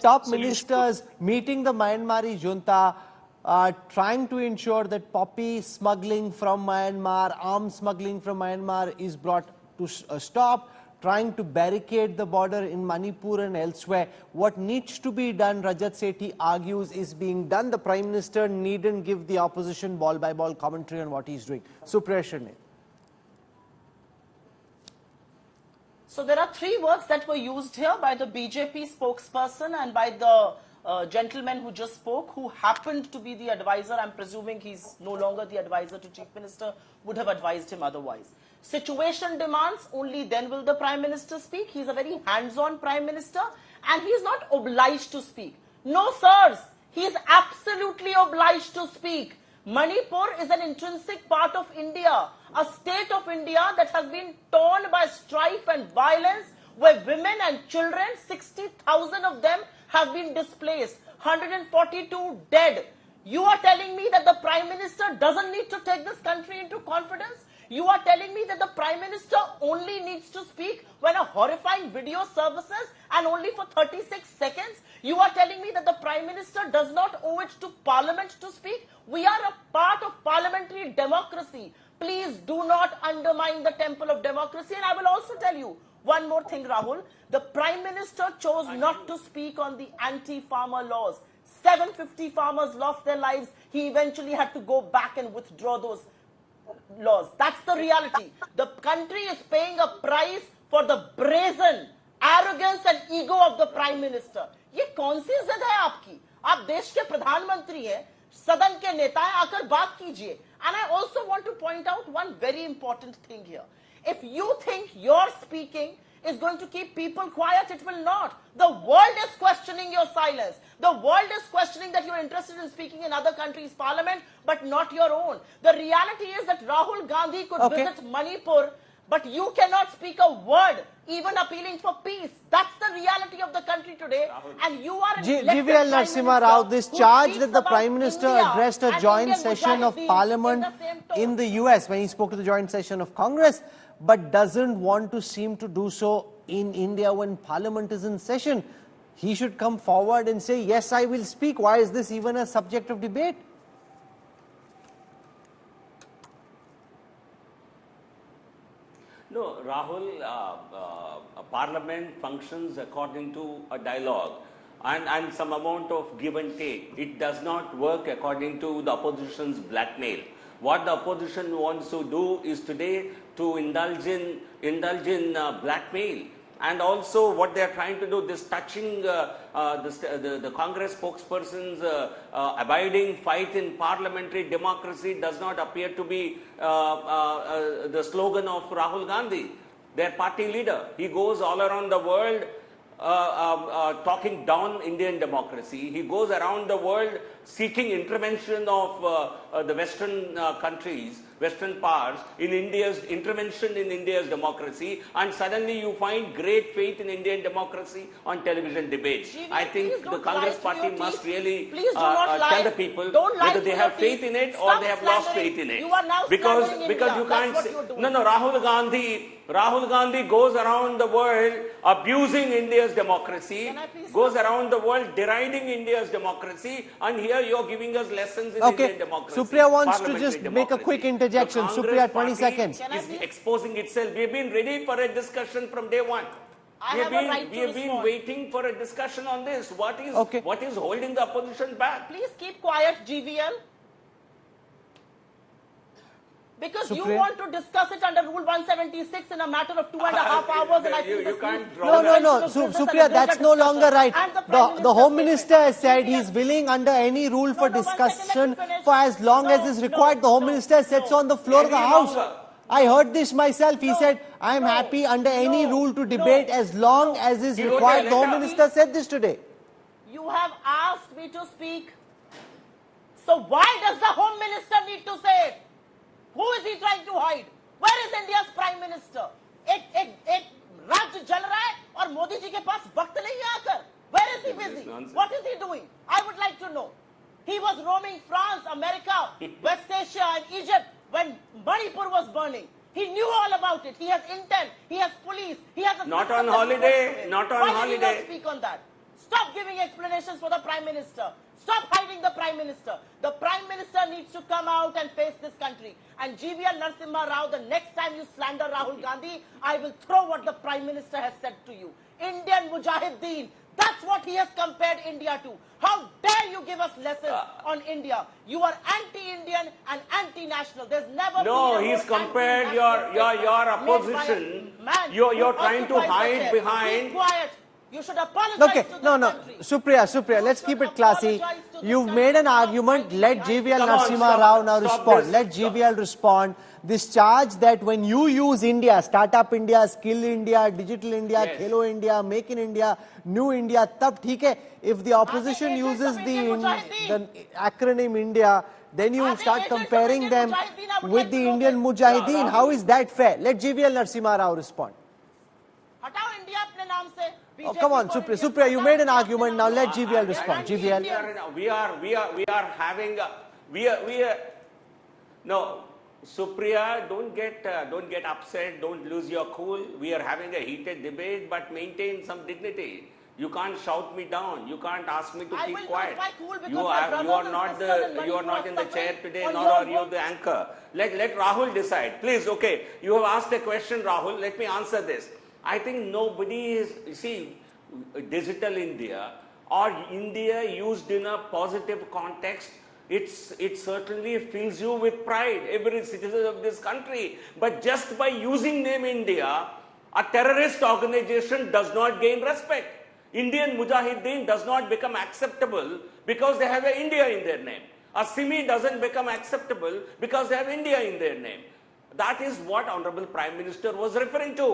Top ministers meeting the Myanmar junta, trying to ensure that poppy smuggling from Myanmar, arms smuggling from Myanmar is brought to a stop, trying to barricade the border in Manipur and elsewhere. What needs to be done, Rajat Sethi argues, is being done. The Prime Minister needn't give the opposition ball-by-ball commentary on what he's doing. Supriya, Shrinate. So there are three words that were used here by the BJP spokesperson and by the gentleman who just spoke, who happened to be the advisor. I'm presuming he's no longer the advisor to Chief Minister, would have advised him otherwise. Situation demands, only then will the Prime Minister speak. He's a very hands-on Prime Minister and he's not obliged to speak. No, sirs, he is absolutely obliged to speak. Manipur is an intrinsic part of India, a state of India that has been torn by strife and violence, where women and children, 60,000 of them, have been displaced, 142 dead. You are telling me that the Prime Minister doesn't need to take this country into confidence? You are telling me that the Prime Minister only needs to speak when a horrifying video surfaces and only for 36 seconds? You are telling me that the Prime Minister does not owe it to Parliament to speak? We are a part of parliamentary democracy. Please do not undermine the temple of democracy. And I will also tell you one more thing, Rahul. The Prime Minister chose not to speak on the anti-farmer laws. 750 farmers lost their lives. He eventually had to go back and withdraw those laws. That's the reality. The country is paying a price for the brazen arrogance and ego of the Prime Minister. ये कौन सी इज्जत है आपकी? आप देश के प्रधानमंत्री हैं, सदन के नेता हैं, आकर बात कीजिए. And I also want to point out one very important thing here. If you think your speaking is going to keep people quiet, it will not. The world is questioning your silence. The world is questioning that you're interested in speaking in other countries' parliament, but not your own. The reality is that Rahul Gandhi could visit Manipur, but you cannot speak a word, even appealing for peace. That's the reality of the country today. And you are GVL Narasimha Rao, this charge that the Prime Minister addressed a joint session of Parliament in the US when he spoke to the joint session of Congress, but doesn't want to seem to do so in India when Parliament is in session. He should come forward and say, yes, I will speak. Why is this even a subject of debate? No, Rahul, Parliament functions according to a dialogue and some amount of give and take. It does not work according to the opposition's blackmail. What the opposition wants to do is today to indulge in blackmail. And also what they are trying to do, this touching the Congress spokesperson's abiding fight in parliamentary democracy does not appear to be the slogan of Rahul Gandhi, their party leader. He goes all around the world talking down Indian democracy. He goes around the world seeking intervention of the Western countries, Western powers, in India's intervention in India's democracy, and suddenly you find great faith in Indian democracy on television debates. I think the Congress party must really tell the people whether they have faith in it or they have lost faith in it. Because you can't say, no, Rahul Gandhi goes around the world abusing India's democracy, goes around the world deriding India's democracy, and here you're giving us lessons in Indian democracy. Supriya wants to just make a quick interjection. Supriya, 20 seconds. Is exposing itself. We've been ready for a discussion from day one. We have been waiting for a discussion on this. What is holding the opposition back? Please keep quiet, GVL. Because Supriya? You want to discuss it under Rule 176 in a matter of 2.5 hours, and I think you can't draw No, Supriya, that's no longer right. The Home Minister has said he's willing under any rule for discussion for as long as is required. The Home Minister sits on the floor of the House. I heard this myself. He said, I'm happy under any rule to debate as long as is required. The Home Minister said this today. You have asked me to speak. So why does the Home Minister need to say it? Who is he trying to hide? Where is India's Prime Minister? एक राज्य जल रहा है और मोदी जी के पास वक्त नहीं है आकर. Where is he busy? What is he doing? I would like to know. He was roaming France, America, West Asia and Egypt when Manipur was burning. He knew all about it. He has intel. He has police. He has a not on holiday. Not on Why holiday. did he not speak on that? Stop giving explanations for the Prime Minister. Stop hiding the Prime Minister. The Prime Minister needs to come out and face this country. And GVL Narasimha Rao, the next time you slander Rahul Gandhi, I will throw what the Prime Minister has said to you. Indian Mujahideen. That's what he has compared India to. How dare you give us lessons on India? You are anti-Indian and anti-national. There's never No, been a he's more compared your opposition. You're trying to hide behind. Be quiet. You should apologize Okay, to no, this no. country. Supriya, let's keep it classy. You've made an argument. Let GVL Come on, Narasimha stop- Rao now stop respond. this. Let GVL respond. This charge that when you use India, Startup India, Skill India, Digital India, Yes. Khelo India, Make in India, New India, tab theek hai. If the opposition agents uses of the Indian Mujahideen? acronym India, then you Are they start agents of comparing Indian them Mujahideen? I would with like the to know Indian this. Mujahideen. How is that fair? Let GVL Narasimha Rao respond. हटाओ India अपने नाम से. Oh, BJP come on, for Supriya. India. Supriya, you made an हटाओ argument. Now अपने let नाम से. GVL respond. GVL. We are having no, Supriya, don't get upset, don't lose your cool. We are having a heated debate, but maintain some dignity. You can't shout me down. You can't ask me to I keep will lose quiet. my cool because You my are brothers and sisters in you are Manipur not are in the chair suffering today, on nor your are you vote. the anchor. Let Rahul decide, please. Okay, you have asked a question, Rahul. Let me answer this. I think nobody is, digital India or India used in a positive context, it certainly fills you with pride, every citizen of this country. But just by using name India, a terrorist organization does not gain respect. Indian Mujahideen does not become acceptable because they have a India in their name. A Simi doesn't become acceptable because they have India in their name. That is what Honorable Prime Minister was referring to.